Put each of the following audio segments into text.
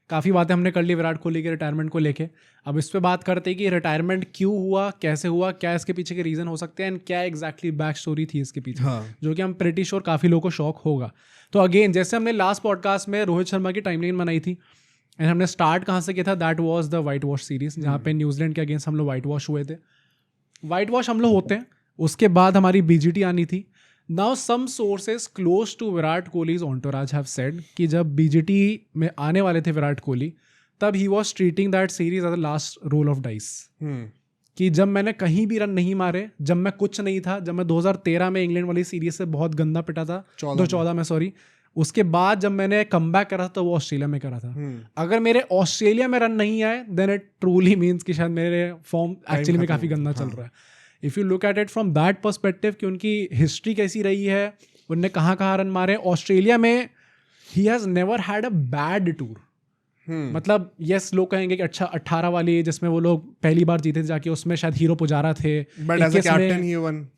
काफ़ी बातें हमने कर ली विराट कोहली के रिटायरमेंट को लेके। अब इस पे बात करते हैं कि रिटायरमेंट क्यों हुआ, कैसे हुआ, क्या इसके पीछे के रीज़न हो सकते हैं एंड क्या एग्जैक्टली बैक स्टोरी थी इसके पीछे, जो कि हम प्रिटी श्योर काफ़ी लोगों को शौक होगा। तो अगेन जैसे हमने लास्ट पॉडकास्ट में रोहित शर्मा की टाइमलाइन बनाई थी एंड हमने स्टार्ट कहाँ से किया था, that was the white wash series, जहाँ पे न्यूजीलैंड के अगेंस्ट हम लोग वाइट वॉश हुए थे। वाइट वॉश हम लोग होते हैं, उसके बाद हमारी बीजीटी आनी थी। Now some sources close to Virat Kohli's entourage have said कि जब बीजीटी में आने वाले थे विराट कोहली, तब he was treating that series as a last roll of dice, कि जब मैंने कहीं भी रन नहीं मारे, जब मैं कुछ नहीं था, जब मैं 2013 में इंग्लैंड वाली सीरीज से बहुत गंदा पिटा था, 2014 में सॉरी, उसके बाद जब मैंने कम बैक करा था तो वो ऑस्ट्रेलिया में करा था। अगर मेरे ऑस्ट्रेलिया में रन नहीं आए देन इट ट्रूली मीन्स कि शायद मेरे फॉर्म एक्चुअली में काफ़ी गंदा चल रहा है। If you look at it from that perspective कि उनकी हिस्ट्री कैसी रही है, उनने कहाँ कहाँ रन मारे ऑस्ट्रेलिया में, he has never had a bad tour. मतलब यस लोग कहेंगे कि अच्छा 18 वाली जिसमें वो लोग पहली बार जीते थे जाके, उसमें शायद हीरो पुजारा थे,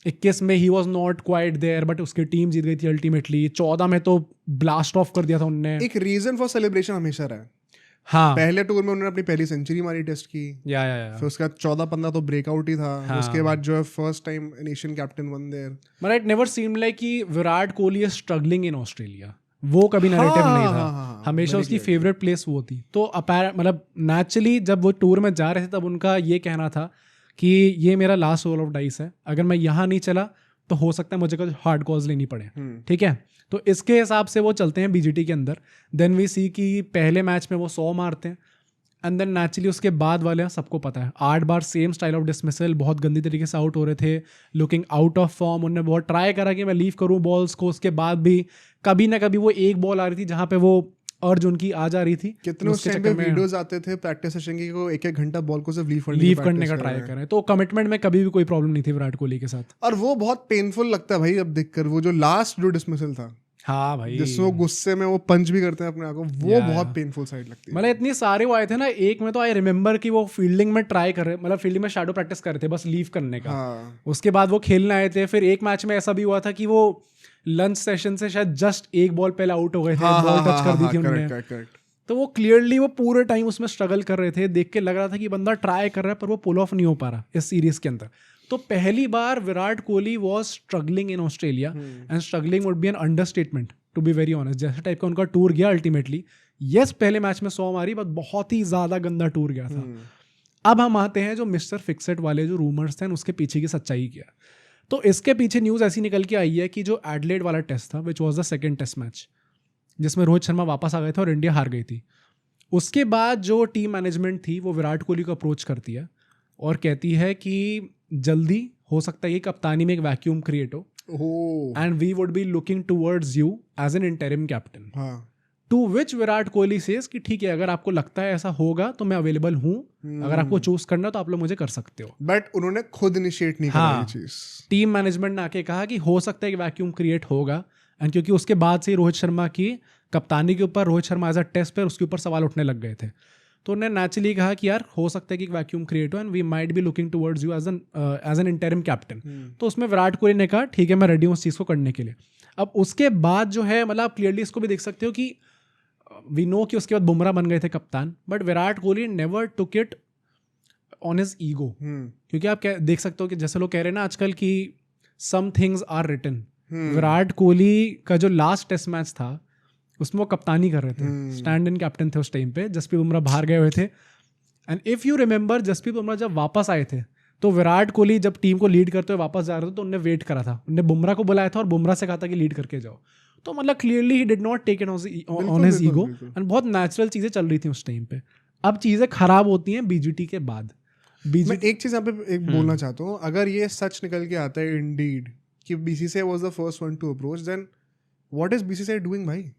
21 में he was not quite there but उसकी टीम जीत गई थी अल्टीमेटली, 14 में तो ब्लास्ट ऑफ कर दिया था उनने। एक रीजन फॉर सेलिब्रेशन हमेशा रहा है। हाँ, पहले टूर में उन्होंने अपनी पहली सेंचुरी मारी टेस्ट की, या फिर उसके बाद 14-15 तो ब्रेकआउट ही था। हाँ। उसके बाद जो है first time Asian captain one there, but it never seemed like कि Virat Kohli is struggling in Australia, वो कभी नैरेटिव नहीं था। हमेशा उसकी फेवरेट प्लेस वो थी। तो मतलब नेचुरली जब वो टूर में जा रहे थे तब उनका ये कहना था कि ये मेरा लास्ट रोल ऑफ डाइस है, अगर मैं यहाँ नहीं चला तो हो सकता है मुझे कुछ हार्ड कॉल्स लेनी पड़े। ठीक है, तो इसके हिसाब से वो चलते हैं बीजीटी के अंदर। देन वी सी कि पहले मैच में वो 100 मारते हैं एंड देन नेचुरली उसके बाद वाले सबको पता है 8 बार सेम स्टाइल ऑफ डिसमिसल, बहुत गंदी तरीके से आउट हो रहे थे, लुकिंग आउट ऑफ फॉर्म। उन्होंने बहुत ट्राई करा कि मैं लीव करूं बॉल्स को, उसके बाद भी कभी ना कभी वो एक बॉल आ रही थी जहां पे वो अर्ज उनकी आ जा रही थी। कितने उस टाइम पे वीडियोस आते थे प्रैक्टिस सेशन की, को 1-1 घंटा बॉल को सिर्फ लीव करने का ट्राई कर रहे हैं। तो कमिटमेंट में कभी भी कोई प्रॉब्लम नहीं थी विराट कोहली के साथ। और वो बहुत पेनफुल लगता है भाई अब देखकर, वो जो लास्ट जो डिसमिसल था, हाँ भाई, जिसमें वो गुस्से में वो पंच भी करते हैं अपने आप को, वो बहुत पेनफुल साइड लगती है। मतलब इतनी सारे वो आए थे ना, एक में तो आई रिमेंबर कि वो फील्डिंग में ट्राई कर रहे, मतलब फील्डिंग में शैडो प्रैक्टिस कर रहे थे बस लीव करने का। उसके बाद वो खेलने आए थे। फिर एक मैच में ऐसा भी हुआ था कि वो लंच सेशन से शायद जस्ट एक बॉल पहले आउट हो गए थे, बॉल टच कर दी थी उन्होंने। तो वो क्लियरली वो पूरे टाइम उसमें स्ट्रगल कर रहे थे, देख के लग रहा था कि बंदा ट्राई कर रहा है पर वो पुल ऑफ नहीं हो पा रहा इस सीरीज के अंदर। तो पहली बार Virat Kohli was struggling in Australia and struggling would be an understatement to be very honest. जैसे टाइप का उनका टूर गया अल्टीमेटली, यस पहले मैच में 100 मारी बट बहुत ही ज़्यादा गंदा टूर गया था। अब हम आते हैं जो मिस्टर फिक्सेट वाले जो रूमर्स थे उसके पीछे की सच्चाई क्या। तो इसके पीछे न्यूज़ ऐसी निकल के आई है कि जो एडलेड वाला टेस्ट था which was the second test match, जिसमें रोहित शर्मा वापस आ गए थे और इंडिया हार गई थी, उसके बाद जो टीम मैनेजमेंट थी वो विराट कोहली को अप्रोच करती है और कहती है कि जल्दी हो सकता है कि कप्तानी में एक वैक्यूम क्रिएट हो and we would be looking towards you as an interim captain. To which Virat Kohli says कि ठीक है, अगर आपको लगता है ऐसा होगा तो मैं अवेलेबल हूँ, अगर आपको चूज करना तो आप लोग मुझे कर सकते हो। बट उन्होंने खुद इनिशिएट नहीं करा ये चीज। टीम मैनेजमेंट ने आके कहा कि हो सकता है कि वैक्यूम क्रिएट होगा, एंड क्योंकि उसके बाद से रोहित शर्मा की कप्तानी के ऊपर, Rohit Sharma as a test पर उसके ऊपर सवाल उठने लग गए थे, तो उन्होंने नेचुरली कहा कि यार हो सकता है कि वैक्यूम क्रिएट हो and we might be looking towards you as an interim captain. तो उसमें विराट कोहली ने कहा ठीक है मैं रेडी हूँ उस चीज़ को करने के लिए। अब उसके बाद जो है, मतलब आप क्लियरली इसको भी देख सकते हो कि वी नो कि उसके बाद बुमराह बन गए थे कप्तान, but Virat Kohli never took it on his ego. क्योंकि आप देख सकते हो कि जैसे लोग कह रहे हैं ना आजकल कि some things are written. Virat Kohli का जो लास्ट टेस्ट मैच था उसमें वो कप्तानी कर रहे थे, स्टैंड इन कैप्टन थे उस टाइम पे, जसप्रीत बुमराह बाहर गए हुए थे। And if you remember Jasprit Bumrah जब वापस आए थे तो विराट कोहली जब टीम को लीड करते हुए वापस जा रहे थे तो उन्होंने वेट करा था, उन्होंने बुमराह को बुलाया था और बुमराह से कहा था कि लीड करके जाओ। तो मतलब clearly he did not take it on his ego and बहुत नेचुरल चीज़ें चल रही थी उस टाइम पे। अब चीज़ें खराब होती हैं बीजीटी के बाद। मैं एक चीज़ यहाँ पे एक बोलना चाहता हूँ, अगर ये सच निकल के आता है इंडीड कि BCCI was the first one to approach, then what is BCCI doing भाई?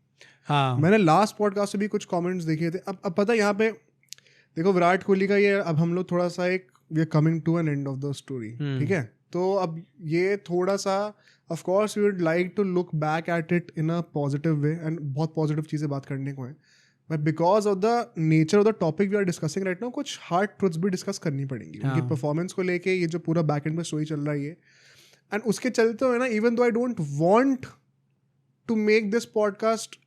हाँ, मैंने लास्ट पॉडकास्ट से भी कुछ कमेंट्स देखे थे। अब पता है यहाँ पे देखो विराट कोहली का ये, अब हम लोग थोड़ा सा एक we are coming to an end of the story, ठीक है? तो अब ये थोड़ा सा of course we would like to look back at it in a positive way and बहुत पॉजिटिव चीज़ें बात करने को है, but because of the nature of the topic we are discussing right now कुछ हार्ड ट्रुथ्स भी discuss करनी पड़ेंगी उनकी परफॉर्मेंस को लेके। ये जो पूरा बैक एंड में स्टोरी चल रहा है ये, एंड उसके चलते हुए ना, even though I don't want to make this podcast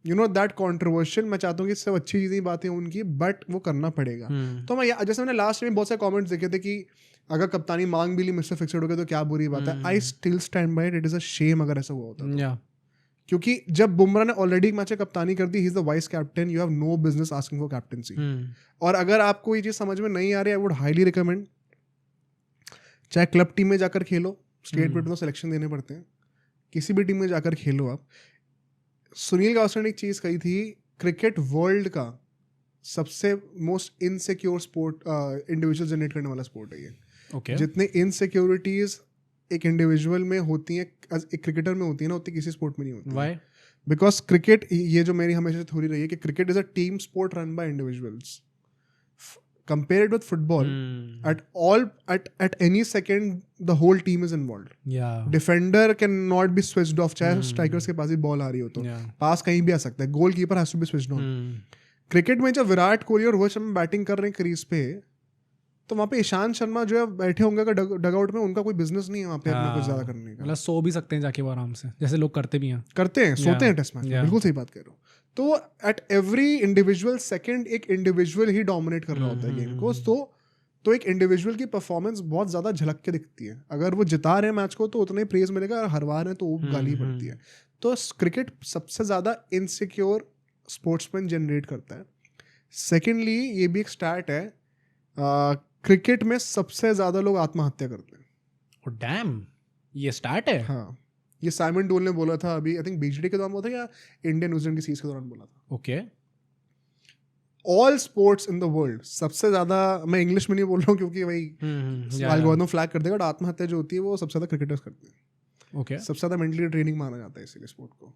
you know that controversial, मैं चाहता हूँ कि सब अच्छी चीज़ें बातें उनकी, बट वो करना पड़ेगा। तो मैं जैसे मैंने लास्ट में बहुत सारे कमेंट्स देखे थे कि अगर कप्तानी मांग भी ली मिस्टर फिक्सड हो गया तो क्या बुरी बात है। आई still stand by it, it is a shame अगर ऐसा हुआ होता तो। क्योंकि जब बुमराह ने ऑलरेडी एक मैच में कप्तानी कर दी, he is the vice captain, you have no business asking for captaincy. और अगर आपको ये चीज़ समझ में नहीं आ रही, आई वुड हाईली रिकमेंड, चाहे क्लब टीम में जाकर खेलो, स्टेट में तो सिलेक्शन देने पड़ते हैं, किसी भी टीम में जाकर खेलो आप। सुनील गावस्कर ने एक चीज़ कही थी, क्रिकेट वर्ल्ड का सबसे most insecure sport, individual generate करने वाला स्पोर्ट है ये। जितने इनसिक्योरिटीज एक इंडिविजुअल में होती हैं, एक क्रिकेटर में होती है ना, उतनी किसी स्पोर्ट में नहीं होती। Why? बिकॉज क्रिकेट, ये जो मेरी हमेशा थ्योरी रही है कि cricket is a team sport run by individuals. Compare it with football, at any second the whole team is involved. Defender cannot be switched off, चाहे स्ट्राइकर्स के पास ही बॉल आ रही हो तो पास कहीं भी आ सकता है, goalkeeper has to be switched on. Cricket में जब विराट कोहली और रोहित शर्मा बैटिंग कर रहे हैं क्रीज पे, तो वहाँ पे ईशांत शर्मा जो है बैठे होंगे डगआउट में, उनका कोई बिजनेस नहीं है वहाँ पे अपना कुछ ज्यादा करने का। मतलब सो भी सकते हैं जाके वो आराम से, जैसे लोग करते भी हैं, सोते हैं टेस्ट मैच में। बिल्कुल सही बात कह रहे हो। तो एट एवरी इंडिविजुअल सेकंड एक इंडिविजुअल ही डोमिनेट कर रहा होता है गेम को। तो एक इंडिविजुअल की परफॉर्मेंस बहुत ज़्यादा झलक के दिखती है। अगर वो जिता रहे हैं मैच को तो उतना ही प्रेज मिलेगा, और हरवा रहे हैं तो वो गाली पड़ती है। तो क्रिकेट सबसे ज़्यादा इनसिक्योर स्पोर्ट्समैन जनरेट करता है। सेकेंडली, ये भी एक स्टैट है, क्रिकेट में सबसे ज़्यादा लोग आत्महत्या करते हैं। डैम, ये स्टैट है? हाँ, ये साइमन डोल ने बोला था अभी, आई थिंक बीजीडी के दौरान बोला था या इंडियन न्यूजीलैंड की सीरीज के दौरान बोला था। Okay. All sports in the world सबसे ज्यादा, मैं इंग्लिश में नहीं बोल रहा हूँ क्योंकि भाई एल्गोरिथम फ्लैग कर देगा, बट आत्महत्या जो होती है वो सबसे ज्यादा क्रिकेटर्स करते हैं। ओके। सबसे ज्यादा मेंटली ट्रेनिंग माना जाता है इसीलिए स्पोर्ट को।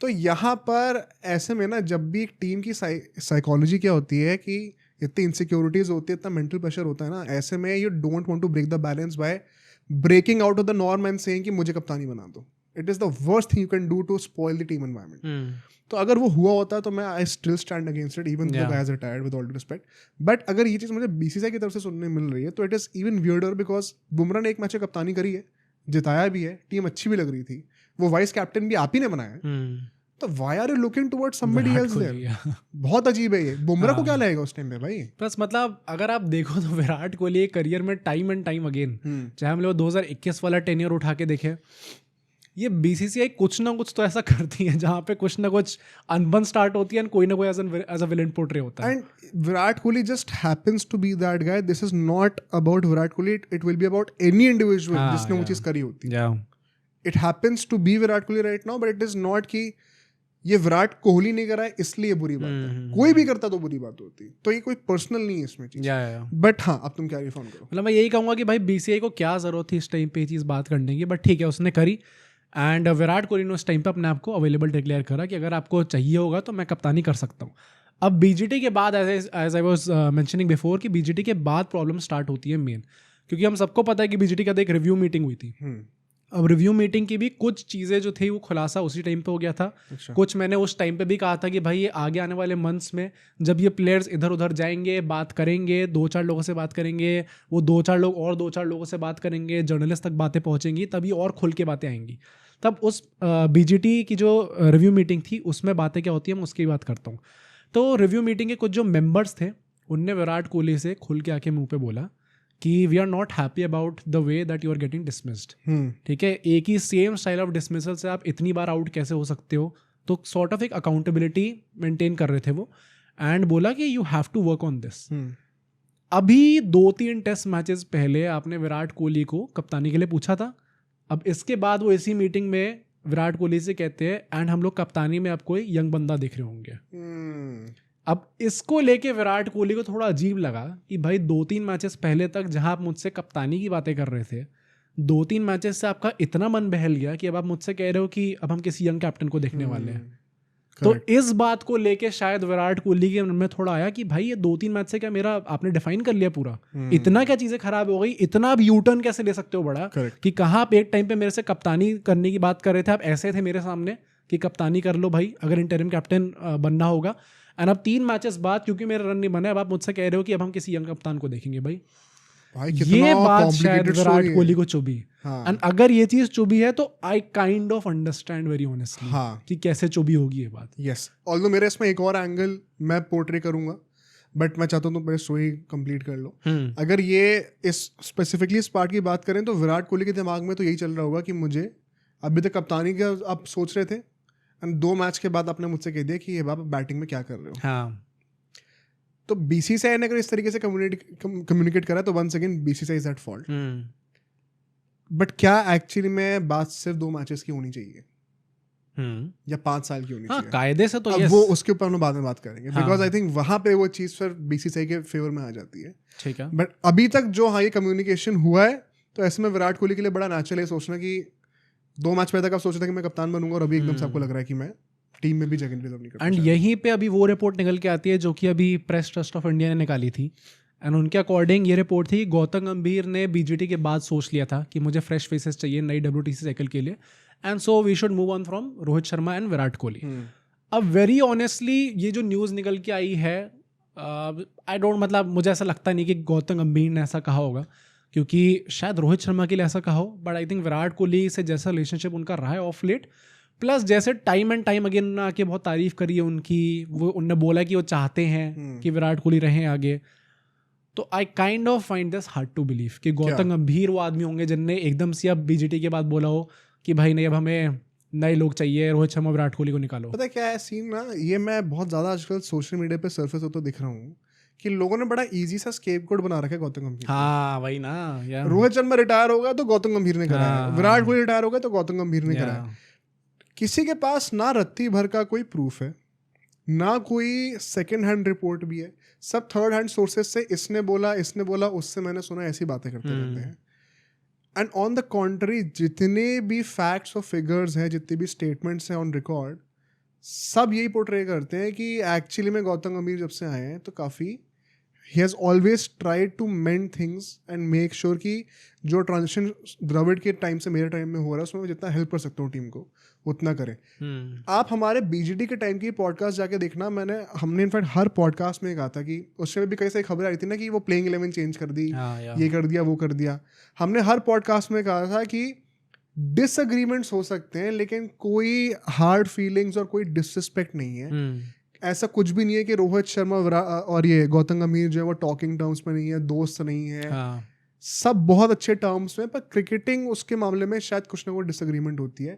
तो यहाँ पर ऐसे में ना, जब भी एक टीम की साइकोलॉजी क्या होती है कि इतनी इनसिक्योरिटीज होती है, इतना मेंटल प्रेशर होता है ना, ऐसे में you don't want to break the balance by breaking out of the norm and saying कि मुझे कप्तानी बना दो। It is the worst thing you can do to spoil the team environment. तो अगर वो हुआ होता तो मैं I still stand against it, even though guys retired, with all due respect. But अगर ये चीज़ मुझे बीसीसीआई की तरफ से सुनने मिल रही है तो it is even weirder, because Bumrah ने एक मैच में कप्तानी करी है, जिताया भी है, टीम अच्छी भी लग रही थी, वो वाइस कैप्टन भी आप ही ने बनाया है, तो why are you looking towards somebody else there? बहुत अजीब है ये। बुमराह को क्या लगेगा उस टाइम पे भाई? बस मतलब अगर आप देखो तो विराट कोहली करियर में टाइम एंड टाइम अगेन, चाहे हम लोग 2021 वाला टेन्योर उठा के देखें, ये बीसीसीआई कुछ ना कुछ तो ऐसा करती है जहाँ पे कुछ ना कुछ अनबन स्टार्ट होती है, कोई ना कोई एज अ विलेन पोर्ट्रे होता है। And Virat Kohli just happens to be that guy. This is not about Virat Kohli, it will be about any individual जिसने वो चीज करी होती है। It happens to be Virat Kohli right now, but it is not कि ये विराट कोहली नहीं करा है इसलिए बुरी बात है। कोई भी करता तो बुरी बात होती। तो ये कोई पर्सनल नहीं है इसमें चीज। बट हाँ, अब तुम क्या रिफॉर्म करो। मतलब मैं यही कहूँगा कि भाई बीसीसीआई को क्या जरूरत थी इस टाइम पे ये चीज़ बात करने की, बट ठीक है उसने करी। एंड विराट कोहली ने उस टाइम पे अपने आप को अवेलेबल डिक्लेयर करा कि अगर आपको चाहिए होगा तो मैं कप्तानी कर सकता हूँ। अब बीजीटी के बाद, as I was mentioning before, कि बीजीटी के बाद प्रॉब्लम स्टार्ट होती है मेन, क्योंकि हम सबको पता है कि बीजीटी के बाद एक रिव्यू मीटिंग हुई थी। अब रिव्यू मीटिंग की भी कुछ चीज़ें जो थी वो खुलासा उसी टाइम पे हो गया था। अच्छा। कुछ मैंने उस टाइम पे भी कहा था कि भाई ये आगे आने वाले मंथ्स में जब ये प्लेयर्स इधर उधर जाएंगे, बात करेंगे, 2-4 लोगों से बात करेंगे, वो 2-4 लोग और 2-4 लोगों से बात करेंगे, जर्नलिस्ट तक बातें पहुंचेंगी, तभी और खुल के बातें आएंगी। तब उस बीजीटी की जो रिव्यू मीटिंग थी उसमें बातें क्या होती है मैं उसकी बात करता हूँ। तो रिव्यू मीटिंग के कुछ जो मेम्बर्स थे उनने विराट कोहली से खुल के आके मुँह पे बोला कि we are not happy about the way that you are getting dismissed. ठीक है, एक ही सेम स्टाइल ऑफ डिसमिसल से आप इतनी बार आउट कैसे हो सकते हो? तो सॉर्ट ऑफ एक अकाउंटेबिलिटी मेंटेन कर रहे थे वो, एंड बोला कि you have to work on this. अभी 2-3 टेस्ट मैचेस पहले आपने विराट कोहली को कप्तानी के लिए पूछा था। अब इसके बाद वो इसी मीटिंग में विराट कोहली से कहते हैं एंड हम लोग कप्तानी में आपको यंग बंदा दिख रहे होंगे। अब इसको लेके विराट कोहली को थोड़ा अजीब लगा कि भाई 2-3 मैचेस पहले तक जहां आप मुझसे कप्तानी की बातें कर रहे थे, 2-3 मैचेस से आपका इतना मन बहल गया कि अब आप मुझसे कह रहे हो कि अब हम किसी यंग कैप्टन को देखने वाले हैं। तो इस बात को लेके शायद विराट कोहली के मन में थोड़ा आया कि भाई ये 2-3 मैच से क्या मेरा आपने डिफाइन कर लिया पूरा, इतना क्या चीजें खराब हो गई, इतना अब यू टर्न कैसे ले सकते हो बड़ा, कि कहाँ आप एक टाइम पे मेरे से कप्तानी करने की बात कर रहे थे, आप ऐसे थे मेरे सामने कि कप्तानी कर लो भाई अगर इंटरिम कैप्टन बनना होगा, एंड अब 3 मैचेस बाद क्योंकि मेरा रन नहीं बना, अब आप मुझसे कह रहे हो कि अब हम किसी यंग कप्तान को देखेंगे। भाई भाई ये कितना बात शायद complicated विराट story है। कोहली को चुभी। एंड अगर ये चीज चुभी है तो I kind of understand very honestly कि कैसे चुभी होगी ये बात। यस, ऑल्दो मेरे इसमें एक और एंगल मैं पोर्ट्रे करूंगा, बट मैं चाहता हूँ तुम पहले स्टोरी कंप्लीट कर लो। अगर ये इस स्पेसिफिकली इस पार्ट की बात करें तो विराट कोहली के दिमाग में तो यही चल रहा होगा कि मुझे अभी तक कप्तानी का आप सोच रहे थे, एंड 2 मैच के बाद आपने मुझसे कह दिया कि ये बाप बैटिंग में क्या कर रहे हो। हाँ, तो बीसीसीआई ने अगर इस तरीके से कम्युनिकेट करा तो once again BCCI is at fault. But क्या एक्चुअली में बात सिर्फ 2 मैचेस की होनी चाहिए या 5 साल की होनी चाहिए? कायदे से तो अब वो उसके ऊपर हम बाद में बात करेंगे, बिकॉज आई थिंक वहां पे वो चीज फिर बीसीसीआई के फेवर में आ जाती है। ठीक है, बट अभी तक जो ये कम्युनिकेशन हुआ है तो ऐसे में विराट कोहली के लिए बड़ा नेचुरल है सोचना कि 2 मैच पहले तक आप सोच रहे थे कि मैं कप्तान बनूंगा और अभी एकदम से आपको लग रहा है कि मैं टीम में भी जगह रिजर्व नहीं करता। एंड यहीं पे अभी वो रिपोर्ट निकल के आती है जो कि अभी प्रेस ट्रस्ट ऑफ इंडिया ने निकाली थी, एंड उनके अकॉर्डिंग ये रिपोर्ट थी कि गौतम गंभीर ने बीजीटी के बाद सोच लिया था कि मुझे फ्रेश फेसेस चाहिए नई WTC साइकिल के लिए, and so we should move on from Rohit Sharma and Virat Kohli. अब वेरी ऑनेस्टली ये जो न्यूज़ निकल के आई है, आई डोंट, मतलब मुझे ऐसा लगता नहीं कि गौतम गंभीर ने ऐसा कहा होगा, क्योंकि शायद रोहित शर्मा के लिए ऐसा कहा हो, but I think Virat Kohli से जैसा रिलेशनशिप उनका रहा है ऑफ लेट, प्लस जैसे टाइम एंड टाइम अगेन आके बहुत तारीफ करी है उनकी, वो उनने बोला कि वो चाहते हैं कि विराट कोहली रहें आगे, तो I kind of find this hard to believe कि गौतम गंभीर वो आदमी होंगे जिनने एकदम से अब बीजीटी के बाद बोला हो कि भाई नहीं अब हमें नए लोग चाहिए, रोहित शर्मा विराट कोहली को निकालो। पता है क्या है सीन ना, ये मैं बहुत ज़्यादा आजकल सोशल मीडिया पे सरफेस होता दिख रहा हूँ कि लोगों ने बड़ा इजी सा स्केपगोट बना रखा है गौतम गंभीर। हाँ वही ना यार, रोहित शर्मा रिटायर होगा तो गौतम गंभीर ने कराया, विराट कोहली रिटायर होगा तो गौतम गंभीर ने कराया। किसी के पास ना रत्ती भर का कोई प्रूफ है, ना कोई सेकेंड हैंड रिपोर्ट भी है, सब थर्ड हैंड सोर्सेज से इसने बोला उससे मैंने सुना, ऐसी बातें करते रहते हैं। एंड ऑन द कॉन्ट्री जितने भी फैक्ट्स और फिगर्स हैं, जितने भी स्टेटमेंट्स हैं ऑन रिकॉर्ड, सब यही पोर्ट्रे करते हैं कि एक्चुअली में गौतम गंभीर जब से आए हैं तो काफ़ी he has always tried to mend things and make sure कि जो ट्रांजिशन द्रविड़ के टाइम से मेरे टाइम में हो रहा है उसमें मैं जितना हेल्प कर सकता हूँ टीम को उतना करें। आप हमारे बीजीटी के टाइम की पॉडकास्ट जाके देखना, हमने इनफैक्ट हर पॉडकास्ट में कहा था कि उसमें भी कई सारी खबरें आई थी ना कि वो प्लेइंग 11 चेंज कर दी, ये कर दिया वो कर दिया। हमने हर पॉडकास्ट में कहा था कि डिसएग्रीमेंट्स हो सकते हैं लेकिन कोई हार्ड फीलिंग्स और कोई डिसरिस्पेक्ट नहीं है। ऐसा कुछ भी नहीं है कि रोहित शर्मा और ये गौतम गंभीर जो है वो टॉकिंग टर्म्स में नहीं है, दोस्त नहीं है, सब बहुत अच्छे टर्म्स में, पर क्रिकेटिंग उसके मामले में शायद कुछ ना कुछ डिसएग्रीमेंट होती है।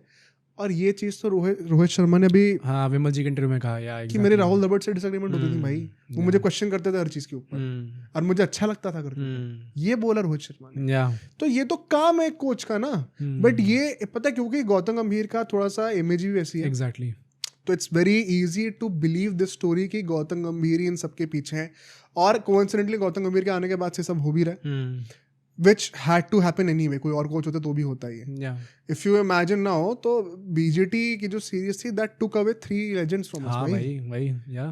और ये चीज तो रोहित शर्मा ने भी विमल जी के इंटरव्यू में कहा कि मेरे राहुल द्रविड़ से डिसएग्रीमेंट होती थी भाई, वो मुझे क्वेश्चन करते थे हर चीज के ऊपर और मुझे अच्छा लगता था करते, ये बोला रोहित शर्मा ने। तो ये तो काम है कोच का ना, बट ये पता है क्योंकि गौतम गंभीर का थोड़ा सा इमेज भी वैसी है, एग्जैक्टली, तो it's very easy to believe this story कि गौतम गंभीर ही इन सबके पीछे हैं। और कोइंसिडेंटली गौतम गंभीर के आने के बाद से सब हो भी रहा है, which had to happen anyway, कोई और कोच होता तो भी होता ही है। इफ यू इमेजिन नाउ तो बीजीटी की जो सीरीज थी that took away 3 legends from us भाई।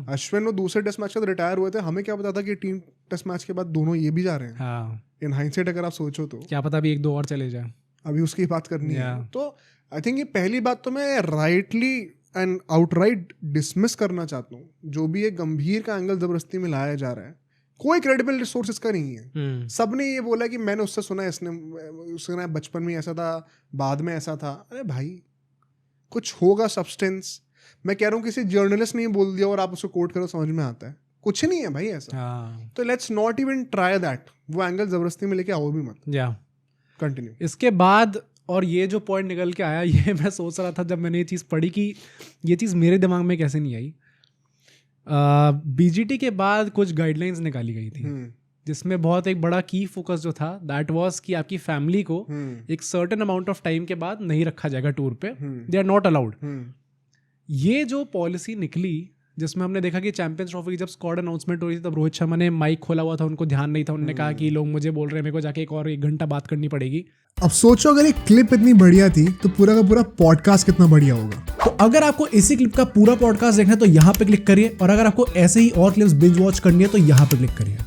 अश्विन वो दूसरे टेस्ट मैच के बाद रिटायर हुए थे, हमें क्या पता था कि 3 टेस्ट मैच के बाद दोनों ये भी जा रहे हैं। इन हाइंडसाइट अगर आप सोचो तो क्या पता अभी 1-2 और चले जाए, अभी उसकी बात करनी है। तो आई थिंक ये पहली बात तो मैं राइटली एंड आउटराइट डिसमिस करना चाहता हूँ, जो भी ये गंभीर का एंगल जबरदस्ती में लाया जा रहा है कोई क्रेडिबल रिसोर्स इसका नहीं है। सबने ये बोला कि मैंने उससे सुना, उसने बचपन में ऐसा था, बाद में ऐसा था। अरे भाई कुछ होगा सब्सटेंस, मैं कह रहा हूँ किसी जर्नलिस्ट ने बोल दिया और आप उसको कोट करो समझ में आता है, कुछ नहीं है भाई ऐसा। तो let's not even try that, वो एंगल जबरदस्ती में लेके आओ भी मत। कंटिन्यू। इसके बाद और ये जो पॉइंट निकल के आया, ये मैं सोच रहा था जब मैंने ये चीज़ पढ़ी कि ये चीज़ मेरे दिमाग में कैसे नहीं आई। बीजीटी के बाद कुछ गाइडलाइंस निकाली गई थी जिसमें बहुत एक बड़ा की फोकस जो था दैट वाज कि आपकी फैमिली को एक सर्टेन अमाउंट ऑफ टाइम के बाद नहीं रखा जाएगा टूर पे, दे आर नॉट अलाउड। ये जो पॉलिसी निकली जिसमें हमने देखा कि चैंपियंस ट्रॉफी की जब स्क्वाड अनाउंसमेंट हो रही थी तब रोहित शर्मा ने माइक खोला हुआ था, उनको ध्यान नहीं था, उन्होंने कहा कि लोग मुझे बोल रहे हैं मेरे को जाके 1 घंटा बात करनी पड़ेगी। अब सोचो अगर एक क्लिप इतनी बढ़िया थी तो पूरा का पूरा पॉडकास्ट कितना बढ़िया होगा। तो अगर आपको इसी क्लिप का पूरा पॉडकास्ट देखना है तो यहाँ पे क्लिक करिए, और अगर आपको ऐसे ही और क्लिप्स बिंज वॉच करनी है तो यहाँ पे क्लिक करिए।